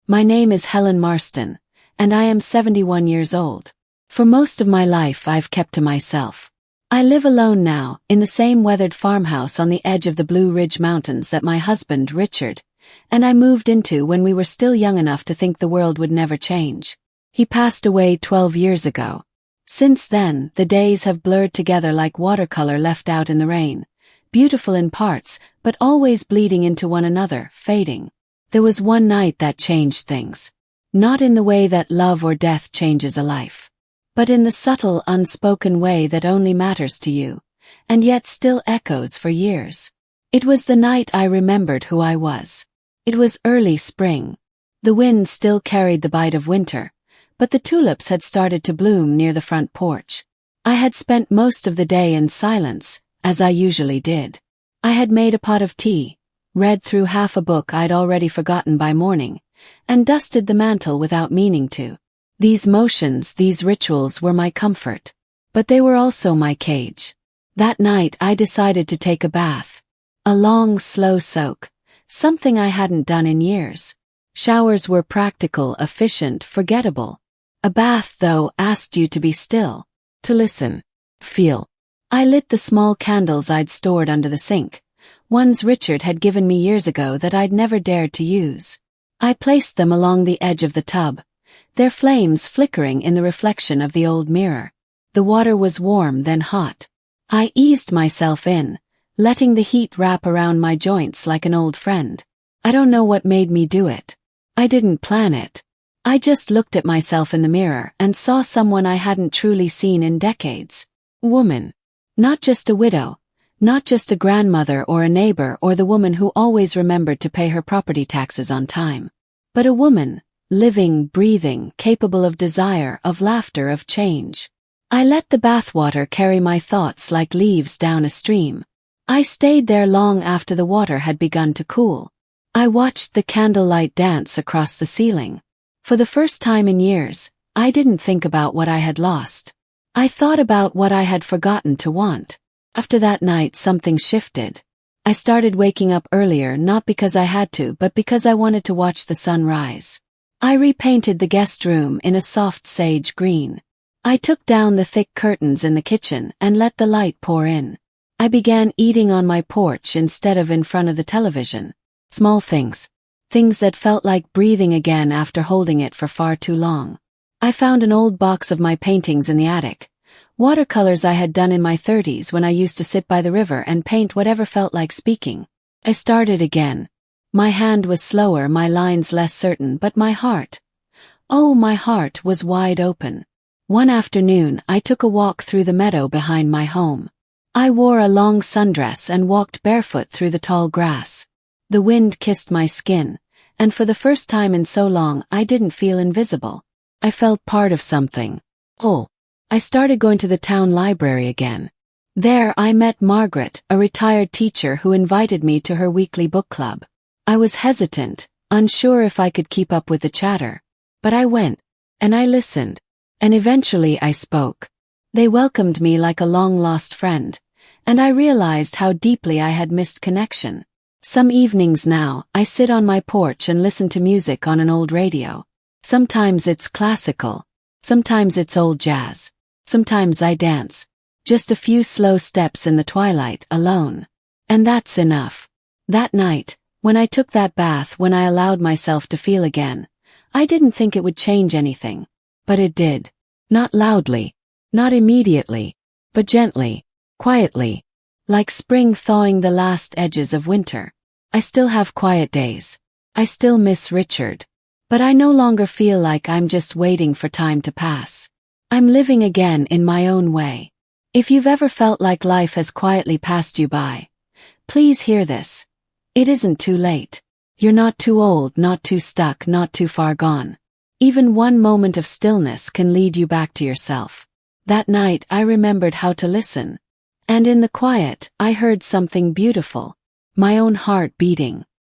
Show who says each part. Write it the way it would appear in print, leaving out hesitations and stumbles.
Speaker 1: My name is Helen Marston, and I am 71 years old. For most of my life I've kept to myself. I live alone now, in the same weathered farmhouse on the edge of the Blue Ridge Mountains that my husband, Richard, and I moved into when we were still young enough to think the world would never change. He passed away 12 years ago. Since then, the days have blurred together like watercolor left out in the rain, beautiful in parts, but always bleeding into one another, fading. There was one night that changed things. Not in the way that love or death changes a life, but in the subtle, unspoken way that only matters to you, and yet still echoes for years. It was the night I remembered who I was. It was early spring. The wind still carried the bite of winter, but the tulips had started to bloom near the front porch. I had spent most of the day in silence, as I usually did. I had made a pot of tea, read through half a book I'd already forgotten by morning, and dusted the mantel without meaning to. These motions, these rituals were my comfort. But they were also my cage. That night I decided to take a bath. A long, slow soak, something I hadn't done in years. Showers were practical, efficient, forgettable. A bath, though, asked you to be still, to listen, feel. I lit the small candles I'd stored under the sink, ones Richard had given me years ago that I'd never dared to use. I placed them along the edge of the tub, their flames flickering in the reflection of the old mirror. The water was warm, then hot. I eased myself in, letting the heat wrap around my joints like an old friend. I don't know what made me do it. I didn't plan it. I just looked at myself in the mirror and saw someone I hadn't truly seen in decades. Woman. Not just a widow. Not just a grandmother or a neighbor or the woman who always remembered to pay her property taxes on time. But a woman, living, breathing, capable of desire, of laughter, of change. I let the bathwater carry my thoughts like leaves down a stream. I stayed there long after the water had begun to cool. I watched the candlelight dance across the ceiling. For the first time in years, I didn't think about what I had lost. I thought about what I had forgotten to want. After that night, something shifted. I started waking up earlier not because I had to but because I wanted to watch the sun rise. I repainted the guest room in a soft sage green. I took down the thick curtains in the kitchen and let the light pour in. I began eating on my porch instead of in front of the television. Small things. Things that felt like breathing again after holding it for far too long. I found an old box of my paintings in the attic. Watercolors I had done in my 30s when I used to sit by the river and paint whatever felt like speaking. I started again. My hand was slower, my lines less certain, but my heart. Oh, my heart was wide open. One afternoon, I took a walk through the meadow behind my home. I wore a long sundress and walked barefoot through the tall grass. The wind kissed my skin, and for the first time in so long I didn't feel invisible. I felt part of something. Oh. I started going to the town library again. There I met Margaret, a retired teacher who invited me to her weekly book club. I was hesitant, unsure if I could keep up with the chatter. But I went, and I listened, and eventually I spoke. They welcomed me like a long-lost friend, and I realized how deeply I had missed connection. Some evenings now, I sit on my porch and listen to music on an old radio. Sometimes it's classical, sometimes it's old jazz. Sometimes I dance. Just a few slow steps in the twilight, alone. And that's enough. That night, when I took that bath, when I allowed myself to feel again, I didn't think it would change anything. But it did. Not loudly. Not immediately. But gently. Quietly. Like spring thawing the last edges of winter. I still have quiet days. I still miss Richard. But I no longer feel like I'm just waiting for time to pass. I'm living again in my own way. If you've ever felt like life has quietly passed you by, please hear this. It isn't too late. You're not too old, not too stuck, not too far gone. Even one moment of stillness can lead you back to yourself. That night I remembered how to listen. And in the quiet, I heard something beautiful. My own heart beating.